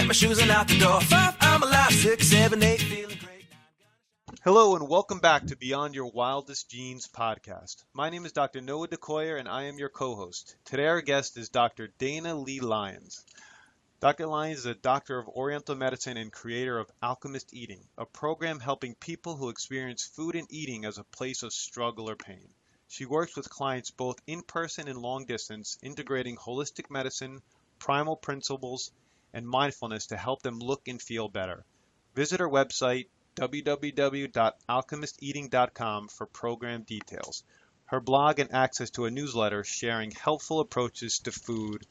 pack my shoes and out the door. 5, I'm alive. 6, 7, 8, feeling great. Hello and welcome back to Beyond Your Wildest Genes podcast. My name is Dr. Noah DeCoyer and I am your co-host. Today our guest is Dr. Dana Leigh Lyons. Dr. Lyons is a doctor of Oriental medicine and creator of Alchemist Eating, a program helping people who experience food and eating as a place of struggle or pain. She works with clients both in person and long distance, integrating holistic medicine, primal principles, and mindfulness to help them look and feel better. Visit her website, www.alchemisteating.com, for program details. Her blog and access to a newsletter sharing helpful approaches to food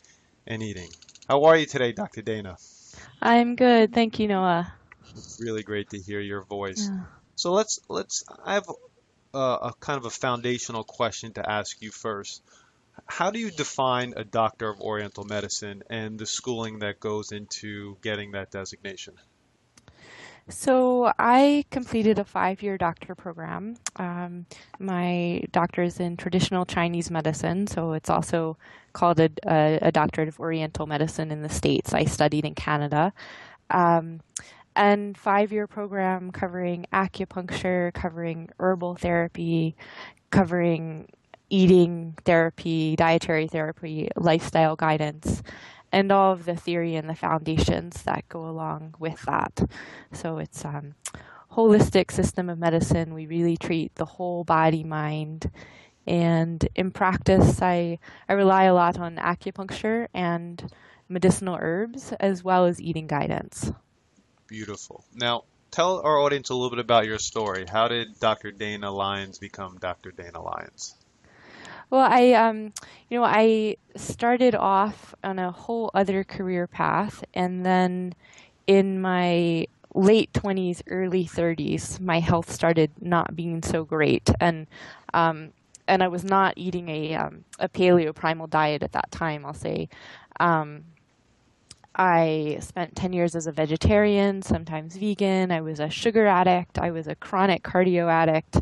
and eating. How are you today, Dr. Dana? I'm good. Thank you, Noah. It's really great to hear your voice. Yeah. So I have a kind of a foundational question to ask you first. How do you define a doctor of Oriental medicine and the schooling that goes into getting that designation? So I completed a 5-year doctor program. My doctorate is in traditional Chinese medicine, so it's also called a doctorate of Oriental medicine in the States. I studied in Canada. And 5-year program covering acupuncture, covering herbal therapy, covering eating therapy, dietary therapy, lifestyle guidance, and all of the theory and the foundations that go along with that. So it's a holistic system of medicine. We really treat the whole body, mind. And in practice, I rely a lot on acupuncture and medicinal herbs, as well as eating guidance. Beautiful. Now, tell our audience a little bit about your story. How did Dr. Dana Lyons become Dr. Dana Lyons? Well, I started off on a whole other career path, and then in my late 20s, early 30s, my health started not being so great, and I was not eating a paleo primal diet at that time. I'll say, I spent 10 years as a vegetarian, sometimes vegan. I was a sugar addict. I was a chronic cardio addict,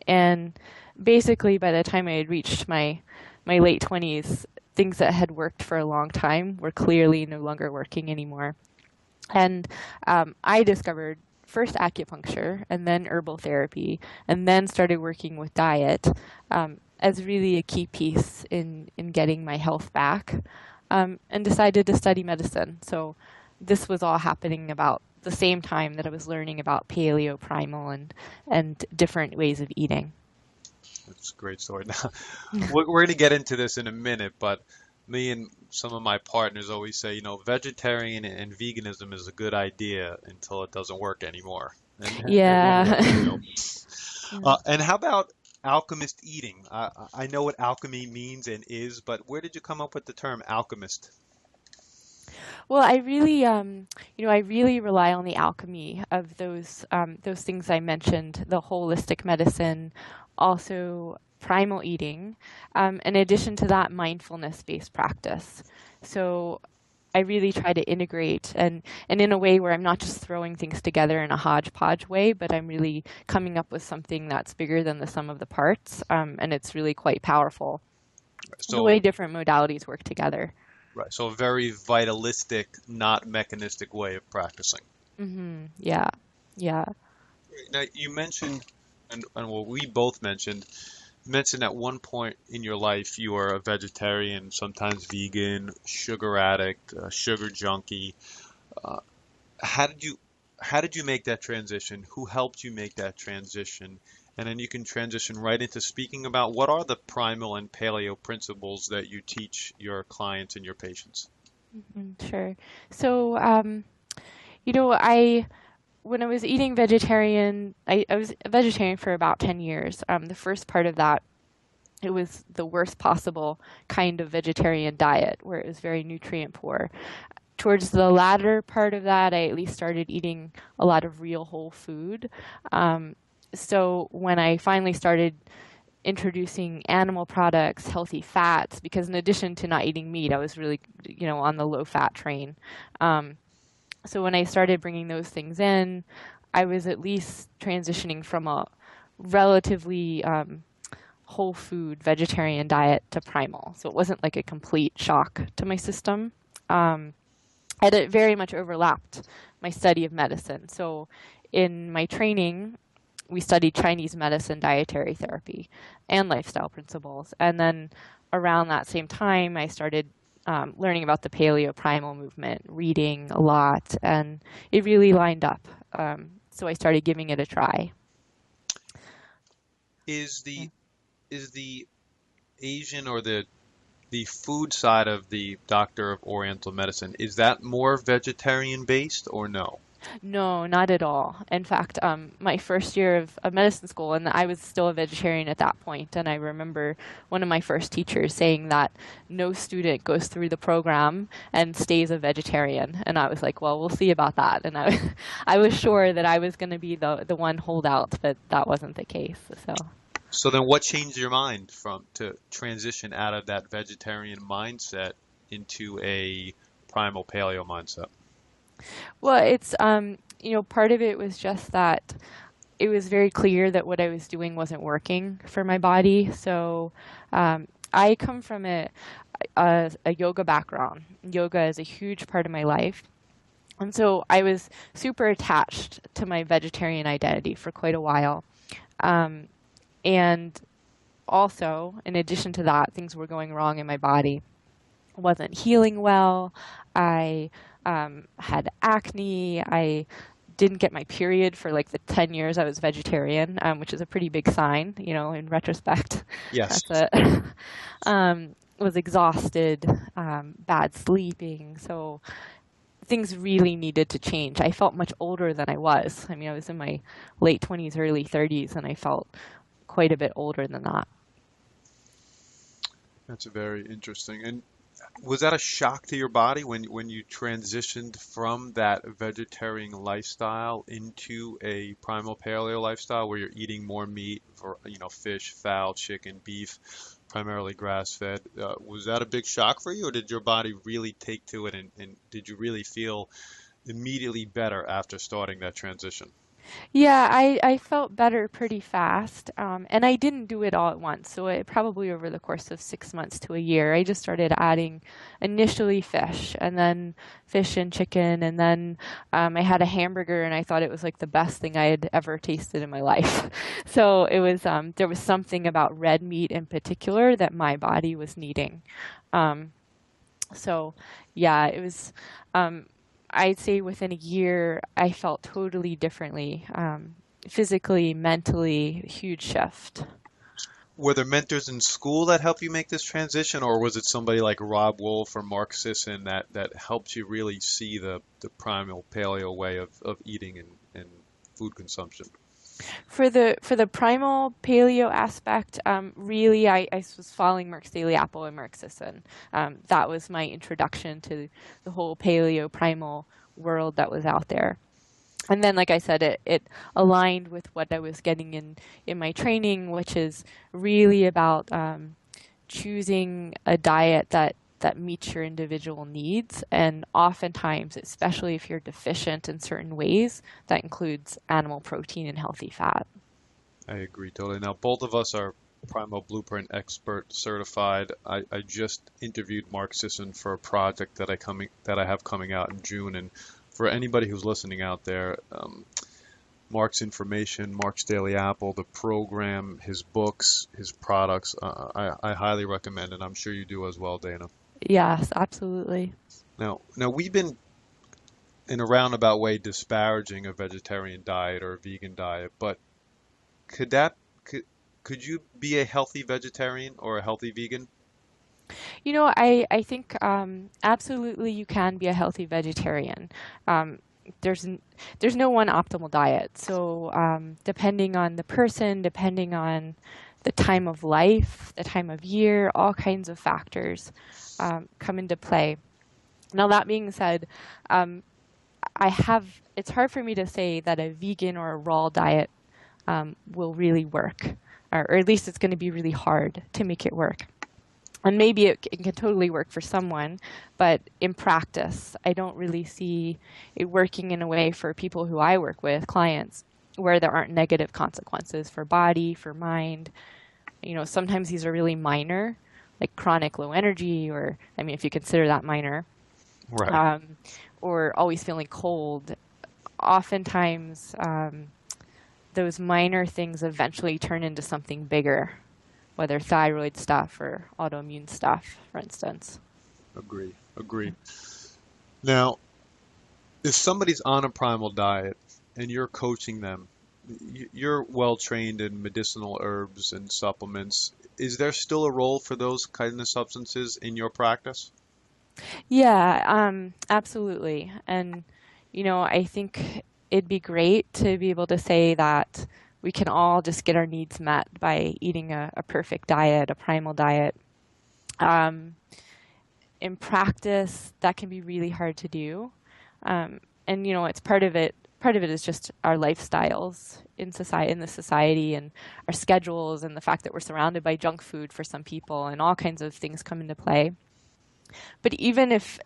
and basically, by the time I had reached my late 20s, things that had worked for a long time were clearly no longer working anymore. And I discovered first acupuncture and then herbal therapy, and then started working with diet as really a key piece in getting my health back, and decided to study medicine. So this was all happening about the same time that I was learning about paleo, primal, and different ways of eating. That's a great story. Now, we're going to get into this in a minute, but me and some of my partners always say, vegetarian and veganism is a good idea until it doesn't work anymore. Yeah. And how about alchemist eating? I know what alchemy means and is, but where did you come up with the term alchemist? Well, I really rely on the alchemy of those things I mentioned, the holistic medicine, also primal eating, in addition to that, mindfulness-based practice. So I really try to integrate and in a way where I'm not just throwing things together in a hodgepodge way, but I'm really coming up with something that's bigger than the sum of the parts, and it's really quite powerful. So, the way different modalities work together. Right. So a very vitalistic, not mechanistic way of practicing. Mm-hmm. Yeah. Yeah. Now you mentioned, and what we both mentioned at one point in your life you were a vegetarian, sometimes vegan, sugar addict, sugar junkie. How did you make that transition? Who helped you make that transition? And then you can transition right into speaking about what are the primal and paleo principles that you teach your clients and your patients. Mm-hmm, sure. So, when I was eating vegetarian, I was a vegetarian for about 10 years. The first part of that, it was the worst possible kind of vegetarian diet where it was very nutrient poor. Towards the latter part of that, I at least started eating a lot of real whole food. So when I finally started introducing animal products, healthy fats, because in addition to not eating meat, I was really, on the low fat train. So when I started bringing those things in, I was at least transitioning from a relatively whole food vegetarian diet to primal. So it wasn't like a complete shock to my system. and it very much overlapped my study of medicine. So in my training, we studied Chinese medicine, dietary therapy, and lifestyle principles. And then around that same time, I started learning about the paleo primal movement, reading a lot, and it really lined up. So I started giving it a try. Is the Asian or the food side of the Doctor of Oriental Medicine, is that more vegetarian based or no? No, not at all. In fact, my first year of medicine school, and I was still a vegetarian at that point, and I remember one of my first teachers saying that no student goes through the program and stays a vegetarian. And I was like, well, we'll see about that. And I was sure that I was going to be the one holdout, but that wasn't the case. So. So then what changed your mind from to transition out of that vegetarian mindset into a primal paleo mindset? Well, it's part of it was just that it was very clear that what I was doing wasn't working for my body. So I come from a yoga background. Yoga is a huge part of my life. And so I was super attached to my vegetarian identity for quite a while. And also, in addition to that, things were going wrong in my body. I wasn't healing well. I had acne. I didn't get my period for like the 10 years I was vegetarian, which is a pretty big sign, in retrospect. Yes. That's a, was exhausted, bad sleeping. So things really needed to change. I felt much older than I was. I mean, I was in my late 20s, early 30s, and I felt quite a bit older than that. That's very interesting. And was that a shock to your body when you transitioned from that vegetarian lifestyle into a primal paleo lifestyle where you're eating more meat, fish, fowl, chicken, beef, primarily grass-fed? Was that a big shock for you, or did your body really take to it, and did you really feel immediately better after starting that transition? Yeah, I felt better pretty fast. And I didn't do it all at once. So it probably over the course of 6 months to a year, I just started adding initially fish and then fish and chicken. And then I had a hamburger and I thought it was like the best thing I had ever tasted in my life. So it was, there was something about red meat in particular that my body was needing. Um, so yeah, it was, I'd say within a year, I felt totally differently, physically, mentally, huge shift. Were there mentors in school that helped you make this transition, or was it somebody like Rob Wolf or Mark Sisson that helped you really see the primal paleo way of eating and food consumption? For the primal paleo aspect, really, I was following Mark's Daily Apple and Mark Sisson. That was my introduction to the whole paleo primal world that was out there. And then, like I said, it aligned with what I was getting in my training, which is really about choosing a diet that meets your individual needs. And oftentimes, especially if you're deficient in certain ways, that includes animal protein and healthy fat. I agree totally. Now, both of us are Primal Blueprint Expert certified. I just interviewed Mark Sisson for a project that I have coming out in June. And for anybody who's listening out there, Mark's information, Mark's Daily Apple, the program, his books, his products, I highly recommend, and I'm sure you do as well, Dana. Yes, absolutely. Now we've been in a roundabout way disparaging a vegetarian diet or a vegan diet, but could that could you be a healthy vegetarian or a healthy vegan? I think absolutely you can be a healthy vegetarian. Um, there's no one optimal diet. So depending on the person, depending on the time of life, the time of year, all kinds of factors come into play. Now that being said, um, it's hard for me to say that a vegan or a raw diet will really work, or at least it's going to be really hard to make it work. And maybe it can totally work for someone, but in practice, I don't really see it working in a way for people who I work with, clients, where there aren't negative consequences for body, for mind. Sometimes these are really minor, like chronic low energy, or, I mean, if you consider that minor. Right. um, or always feeling cold. Oftentimes, those minor things eventually turn into something bigger, whether thyroid stuff or autoimmune stuff, for instance. Agree. Agree. Now, if somebody's on a primal diet and you're coaching them, you're well trained in medicinal herbs and supplements. Is there still a role for those kind of substances in your practice? Yeah, absolutely. And, I think it'd be great to be able to say that we can all just get our needs met by eating a perfect diet, a primal diet. Um, in practice, that can be really hard to do. And it's part of it. Part of it is just our lifestyles in the society, and our schedules, and the fact that we're surrounded by junk food for some people, and all kinds of things come into play. But even if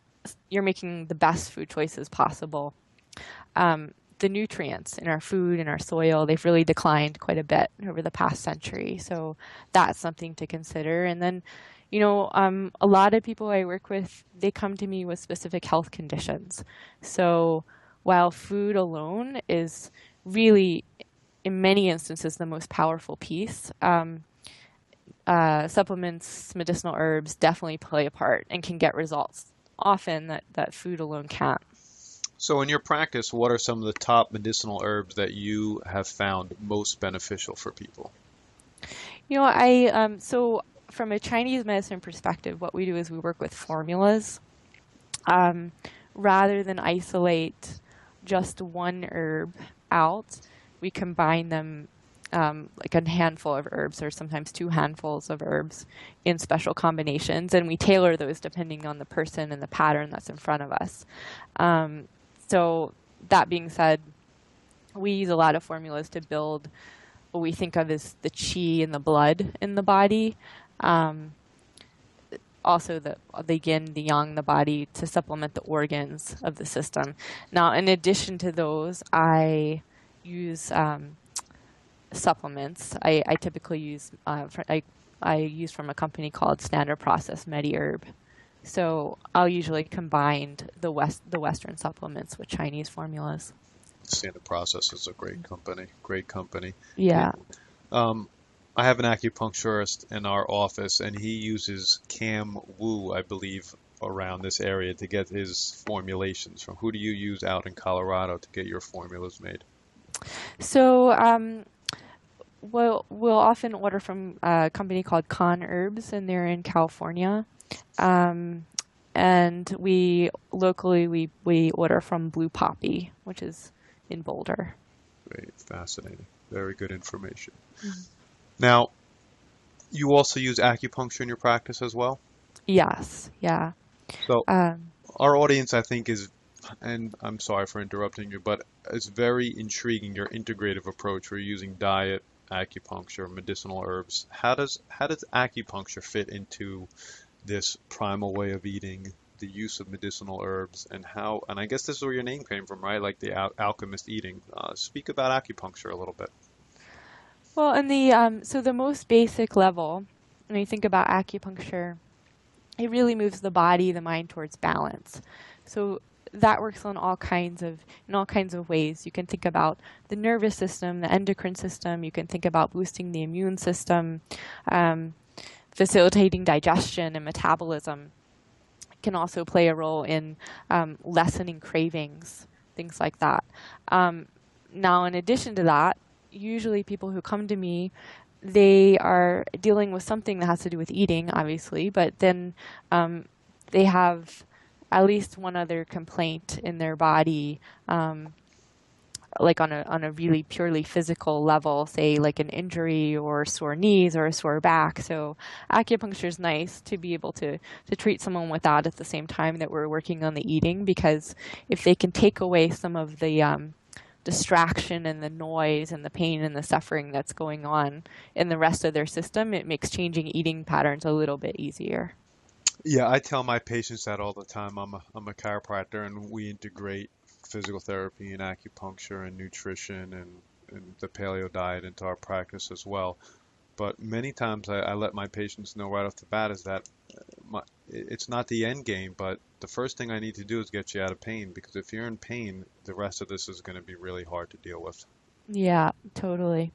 you're making the best food choices possible, the nutrients in our food and our soil, they've really declined quite a bit over the past century. So that's something to consider. And then, a lot of people I work with, they come to me with specific health conditions. So while food alone is really, in many instances, the most powerful piece, supplements, medicinal herbs definitely play a part and can get results often that food alone can't. So, in your practice, what are some of the top medicinal herbs that you have found most beneficial for people? So from a Chinese medicine perspective, what we do is we work with formulas, um, rather than isolate just one herb out. We combine them, like a handful of herbs, or sometimes two handfuls of herbs, in special combinations, and we tailor those depending on the person and the pattern that's in front of us. Um, so that being said, we use a lot of formulas to build what we think of as the qi and the blood in the body. Um, Also the yin, the yang, the body, to supplement the organs of the system. Now, in addition to those, I use supplements. I typically use I use from a company called Standard Process MediHerb. So I'll usually combine the Western supplements with Chinese formulas. Standard Process is a great company. Great company. It, Yeah. um, I have an acupuncturist in our office, and he uses Cam Wu, I believe, around this area to get his formulations from. Who do you use out in Colorado to get your formulas made? So we'll often order from a company called Con Herbs, and they're in California. Um, and we order from Blue Poppy, which is in Boulder. Great, fascinating. Very good information. Mhm. Now, you also use acupuncture in your practice as well? Yes, yeah. So Um, our audience, I think, is, and I'm sorry for interrupting you, but it's very intriguing, your integrative approach where you're using diet, acupuncture, medicinal herbs. How does acupuncture fit into this primal way of eating, the use of medicinal herbs, and I guess this is where your name came from, right? Like the alchemist eating. Speak about acupuncture a little bit. well, so the most basic level, when you think about acupuncture, it really moves the body, the mind towards balance. So that works in all kinds of ways. You can think about the nervous system, the endocrine system. You can think about boosting the immune system, um, facilitating digestion and metabolism. It can also play a role in lessening cravings, things like that. Um, Now, in addition to that, usually people who come to me, they are dealing with something that has to do with eating, obviously, but then um, they have at least one other complaint in their body, like on a really purely physical level, say like an injury or sore knees or a sore back. So acupuncture is nice to be able to treat someone with that at the same time that we're working on the eating, because if they can take away some of the distraction and the noise and the pain and the suffering that's going on in the rest of their system, it makes changing eating patterns a little bit easier. Yeah, I tell my patients that all the time. I'm a chiropractor, and we integrate physical therapy and acupuncture and nutrition and the paleo diet into our practice as well. But many times I let my patients know right off the bat is that it's not the end game, but the first thing I need to do is get you out of pain, because if you're in pain, the rest of this is going to be really hard to deal with. Yeah, totally.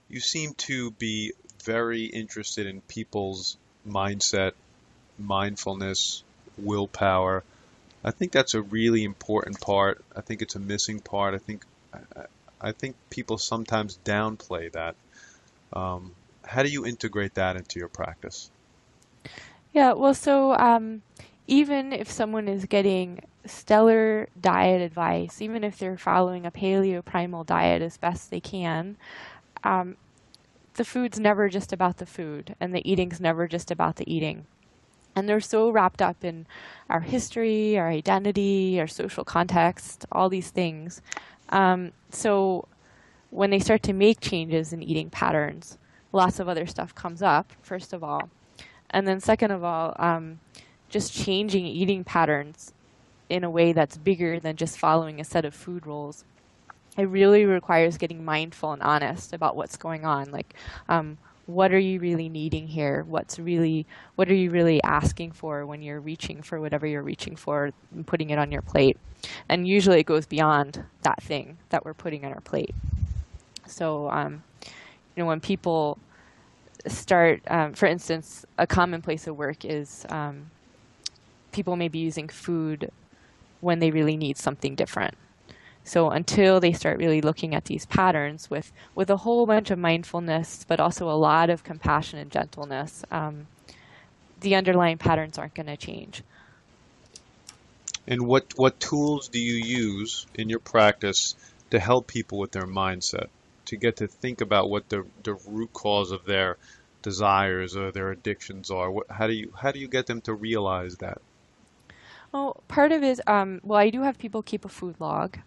You seem to be very interested in people's mindset, mindfulness, willpower. I think that's a really important part. I think it's a missing part. I think people sometimes downplay that. How do you integrate that into your practice? Yeah, well, so even if someone is getting stellar diet advice, even if they're following a paleo primal diet as best they can, um, the food's never just about the food, and the eating's never just about the eating. And they're so wrapped up in our history, our identity, our social context, all these things. So when they start to make changes in eating patterns, lots of other stuff comes up, first of all. And then second of all, just changing eating patterns in a way that's bigger than just following a set of food rules. It really requires getting mindful and honest about what's going on. Like, what are you really needing here? What are you really asking for when you're reaching for whatever you're reaching for and putting it on your plate? And usually it goes beyond that thing that we're putting on our plate. So, when people start, for instance, a common place of work is people may be using food when they really need something different. So until they start really looking at these patterns with a whole bunch of mindfulness, but also a lot of compassion and gentleness, the underlying patterns aren't going to change. And what tools do you use in your practice to help people with their mindset, to get to think about what the root cause of their desires or their addictions are? How do you get them to realize that? Well, part of it is, well, I do have people keep a food log.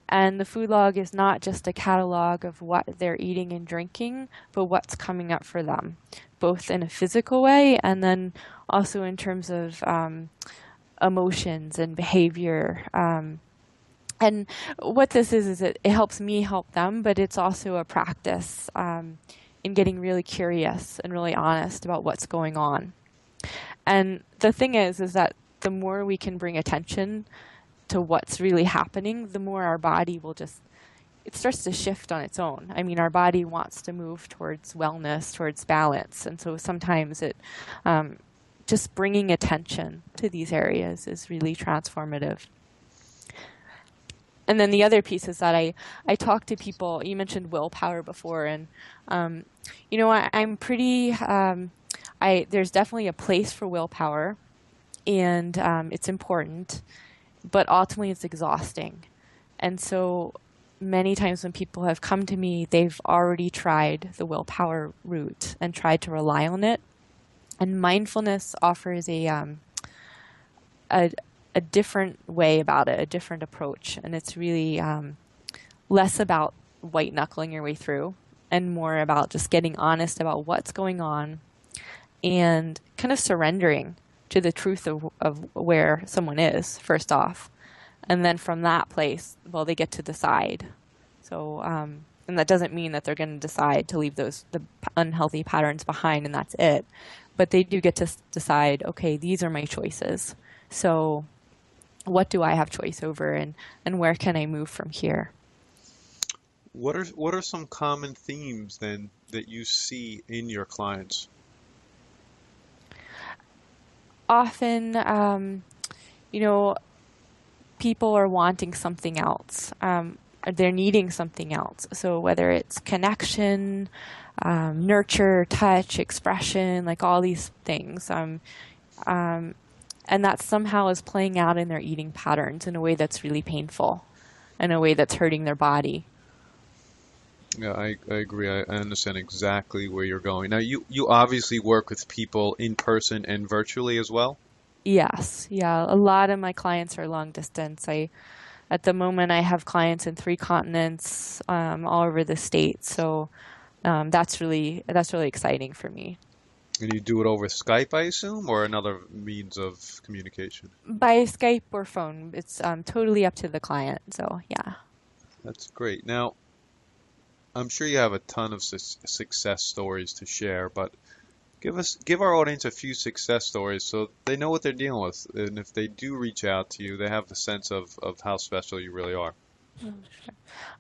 And the food log is not just a catalog of what they're eating and drinking, but what's coming up for them, both in a physical way and then also in terms of emotions and behavior. And what this is it helps me help them, but it's also a practice in getting really curious and really honest about what's going on. And the thing is that the more we can bring attention to what's really happening, the more our body will it starts to shift on its own. I mean, our body wants to move towards wellness, towards balance. And so sometimes just bringing attention to these areas is really transformative. And then the other piece is that I talk to people, you mentioned willpower before, and, I'm pretty, there's definitely a place for willpower, and it's important. But ultimately it's exhausting. And so many times when people have come to me, they've already tried the willpower route and tried to rely on it. And mindfulness offers a different way about it, a different approach. And it's really less about white knuckling your way through and more about just getting honest about what's going on and kind of surrendering to the truth of where someone is, first off. And then from that place, well, they get to decide. So, and that doesn't mean that they're going to decide to leave the unhealthy patterns behind and that's it. But they do get to decide, okay, these are my choices. So what do I have choice over and where can I move from here? What are some common themes then that you see in your clients? Often, people are wanting something else. They're needing something else. So whether it's connection, nurture, touch, expression, like all these things. And that somehow is playing out in their eating patterns in a way that's really painful, in a way that's hurting their body. Yeah, I agree. I understand exactly where you're going. Now, you obviously work with people in person and virtually as well? Yes. Yeah. A lot of my clients are long distance. At the moment, I have clients in 3 continents, all over the States. So that's really exciting for me. And you do it over Skype, I assume, or another means of communication? By Skype or phone. It's totally up to the client. So yeah. That's great. Now, I'm sure you have a ton of success stories to share, but Give our audience a few success stories so they know what they're dealing with, and if they do reach out to you, they have the sense of how special you really are. Oh,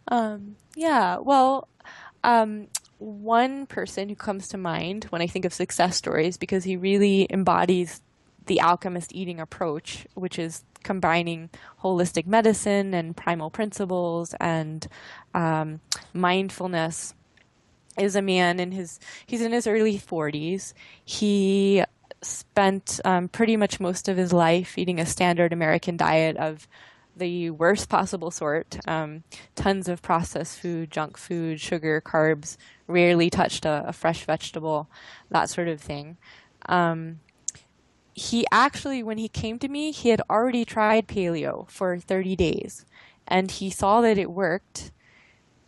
sure. Yeah, well, um, one person who comes to mind when I think of success stories, because he really embodies the alchemist eating approach, which is combining holistic medicine and primal principles and mindfulness, is a man he's in his early 40s. He spent pretty much most of his life eating a standard American diet of the worst possible sort. Tons of processed food, junk food, sugar, carbs, rarely touched a fresh vegetable, that sort of thing. Um, he actually, when he came to me, he had already tried paleo for 30 days and he saw that it worked,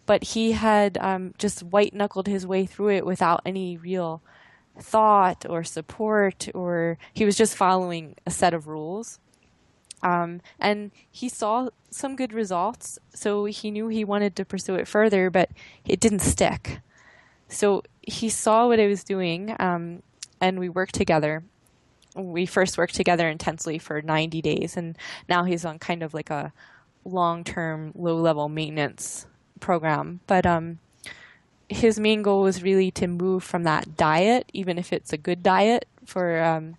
but he had just white knuckled his way through it without any real thought or support, or he was just following a set of rules. And he saw some good results, so he knew he wanted to pursue it further, but it didn't stick. So he saw what I was doing, and we worked together. We first worked together intensely for 90 days, and now he's on kind of like a long-term, low-level maintenance program. But his main goal was really to move from that diet, even if it's a good diet, to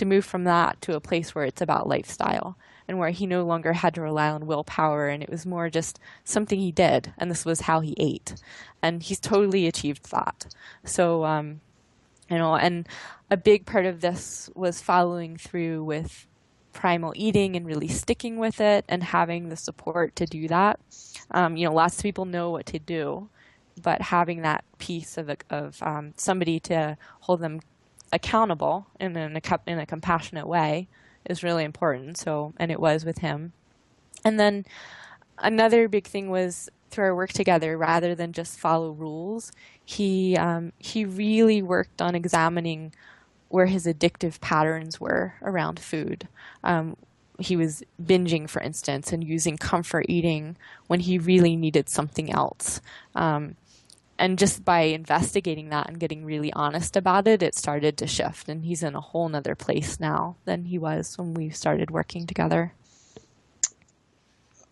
move from that to a place where it's about lifestyle and where he no longer had to rely on willpower, and it was more just something he did, and this was how he ate. And he's totally achieved that. So, and a big part of this was following through with primal eating and really sticking with it and having the support to do that. Lots of people know what to do, but having that piece of somebody to hold them accountable in a compassionate way is really important. So, and it was with him. And then another big thing was through our work together, rather than just follow rules, he really worked on examining where his addictive patterns were around food. He was binging, for instance, and using comfort eating when he really needed something else. And just by investigating that and getting really honest about it, it started to shift. And he's in a whole nother place now than he was when we started working together.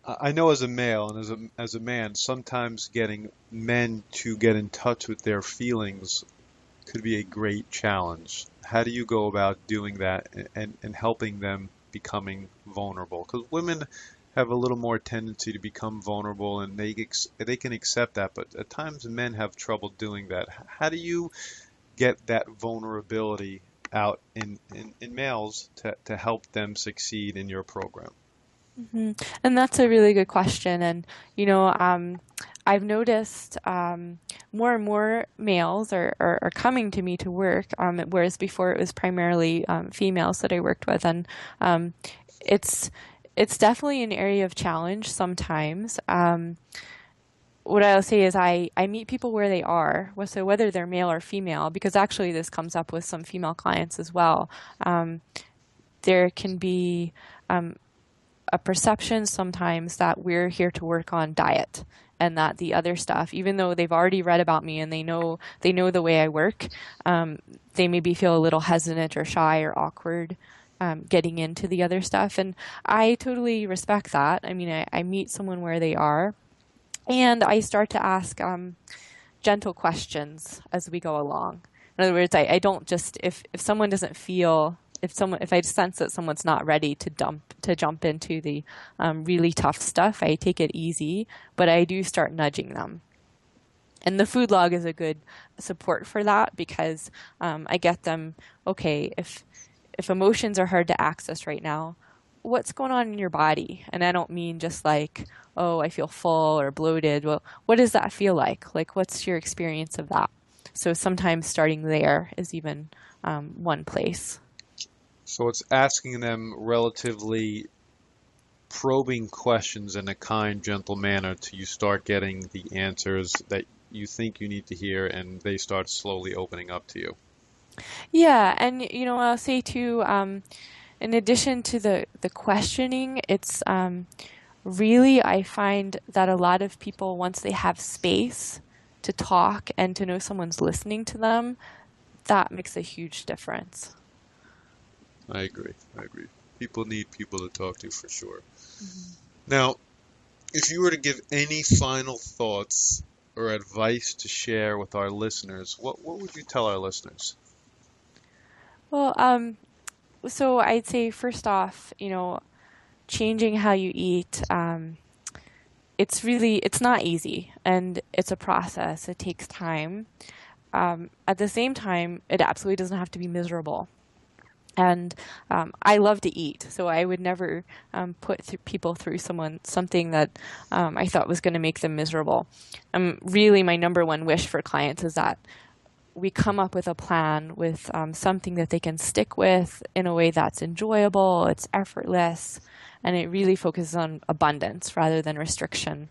I know as a male and as a man, sometimes getting men to get in touch with their feelings could be a great challenge. How do you go about doing that and helping them becoming vulnerable? Because women have a little more tendency to become vulnerable, and they can accept that, but at times men have trouble doing that. How do you get that vulnerability out in males to help them succeed in your program? Mm-hmm. And that's a really good question. And, I've noticed more and more males are coming to me to work, whereas before it was primarily females that I worked with. And it's definitely an area of challenge sometimes. What I'll say is I meet people where they are, so whether they're male or female, because actually this comes up with some female clients as well. There can be a perception sometimes that we're here to work on diet, and that the other stuff, even though they've already read about me and they know the way I work, they maybe feel a little hesitant or shy or awkward getting into the other stuff. And I totally respect that. I mean, I meet someone where they are, and I start to ask gentle questions as we go along. In other words, I don't just, if someone doesn't feel, if I sense that someone's not ready to jump into the really tough stuff, I take it easy, but I do start nudging them. And the food log is a good support for that, because I get them, okay, if emotions are hard to access right now, what's going on in your body? And I don't mean just like, oh, I feel full or bloated. Well, what does that feel like? Like, what's your experience of that? So sometimes starting there is even one place. So it's asking them relatively probing questions in a kind, gentle manner till you start getting the answers that you think you need to hear, and they start slowly opening up to you. Yeah, and I'll say too, in addition to the questioning, it's really, I find that a lot of people, once they have space to talk and to know someone's listening to them, that makes a huge difference. I agree. I agree. People need people to talk to for sure. Mm-hmm. Now, if you were to give any final thoughts or advice to share with our listeners, what would you tell our listeners? Well, so I'd say first off, changing how you eat, it's not easy and it's a process. It takes time. At the same time, it absolutely doesn't have to be miserable. And I love to eat, so I would never put people through something that I thought was going to make them miserable. Really, my number one wish for clients is that we come up with a plan with something that they can stick with in a way that's enjoyable, it's effortless, and it really focuses on abundance rather than restriction.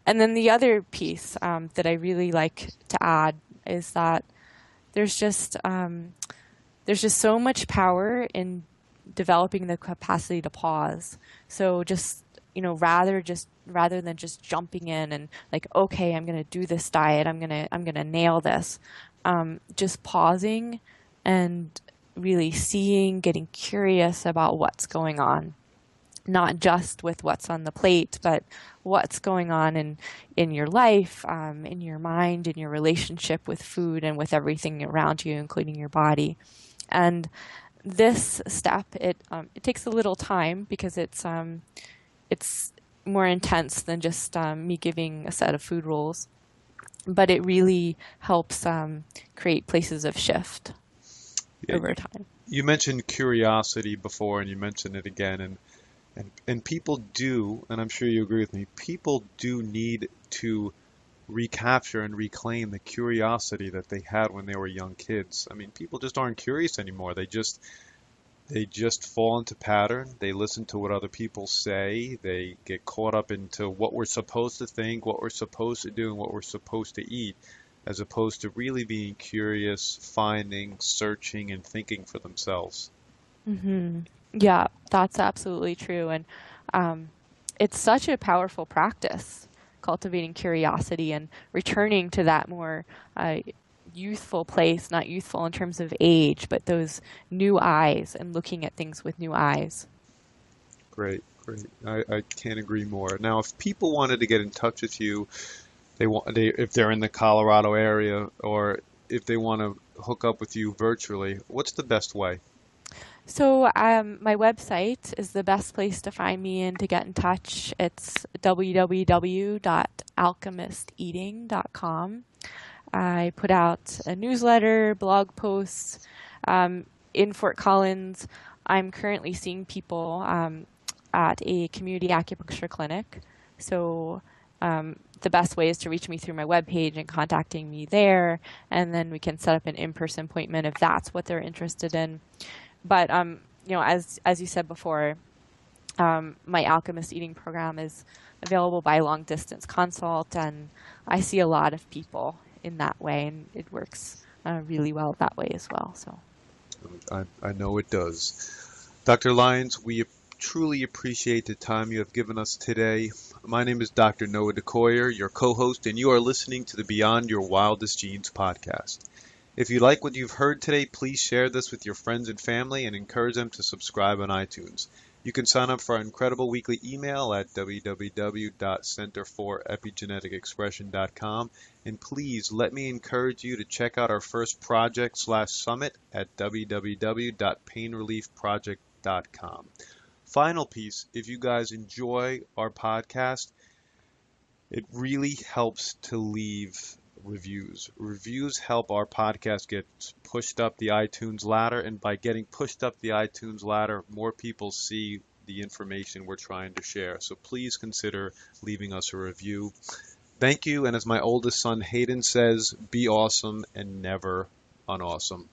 And then the other piece that I really like to add is that there's just there's just so much power in developing the capacity to pause. So just rather than just jumping in and like, okay, I'm gonna do this diet, I'm gonna nail this. Just pausing and really seeing, getting curious about what's going on, not just with what's on the plate, but what's going on in your life, in your mind, in your relationship with food and with everything around you, including your body. And this step, it takes a little time because it's more intense than just me giving a set of food rules, but it really helps create places of shift Yeah, over time. you mentioned curiosity before, and you mentioned it again, and people do, and I'm sure you agree with me, people do need to recapture and reclaim the curiosity that they had when they were young kids. I mean, people just aren't curious anymore. They just fall into pattern. They listen to what other people say. They get caught up into what we're supposed to think, what we're supposed to do, and what we're supposed to eat, as opposed to really being curious, finding, searching, and thinking for themselves. Hmm. Yeah, that's absolutely true. And um, it's such a powerful practice, cultivating curiosity and returning to that more youthful place, not youthful in terms of age, but those new eyes and looking at things with new eyes. Great, great. I can't agree more. Now, if people wanted to get in touch with you, if they're in the Colorado area, or if they want to hook up with you virtually, what's the best way? So my website is the best place to find me and to get in touch. It's www.alchemisteating.com. I put out a newsletter, blog posts. In Fort Collins, I'm currently seeing people at a community acupuncture clinic. So the best way is to reach me through my webpage and contacting me there, and then we can set up an in-person appointment if that's what they're interested in. But as you said before, my Alchemist eating program is available by long distance consult, and I see a lot of people in that way, and it works really well that way as well. So I know it does. Dr. Lyons, we truly appreciate the time you have given us today. My name is Dr. Noah DeCoyer, your co-host, and you are listening to the Beyond Your Wildest Genes podcast. If you like what you've heard today, please share this with your friends and family and encourage them to subscribe on iTunes. You can sign up for our incredible weekly email at www.centerforepigeneticexpression.com. And please let me encourage you to check out our first project/summit at www.painreliefproject.com. Final piece, if you guys enjoy our podcast, it really helps to leave reviews. Reviews help our podcast get pushed up the iTunes ladder, and by getting pushed up the iTunes ladder, more people see the information we're trying to share. So please consider leaving us a review. Thank you, and as my oldest son Hayden says, be awesome and never unawesome.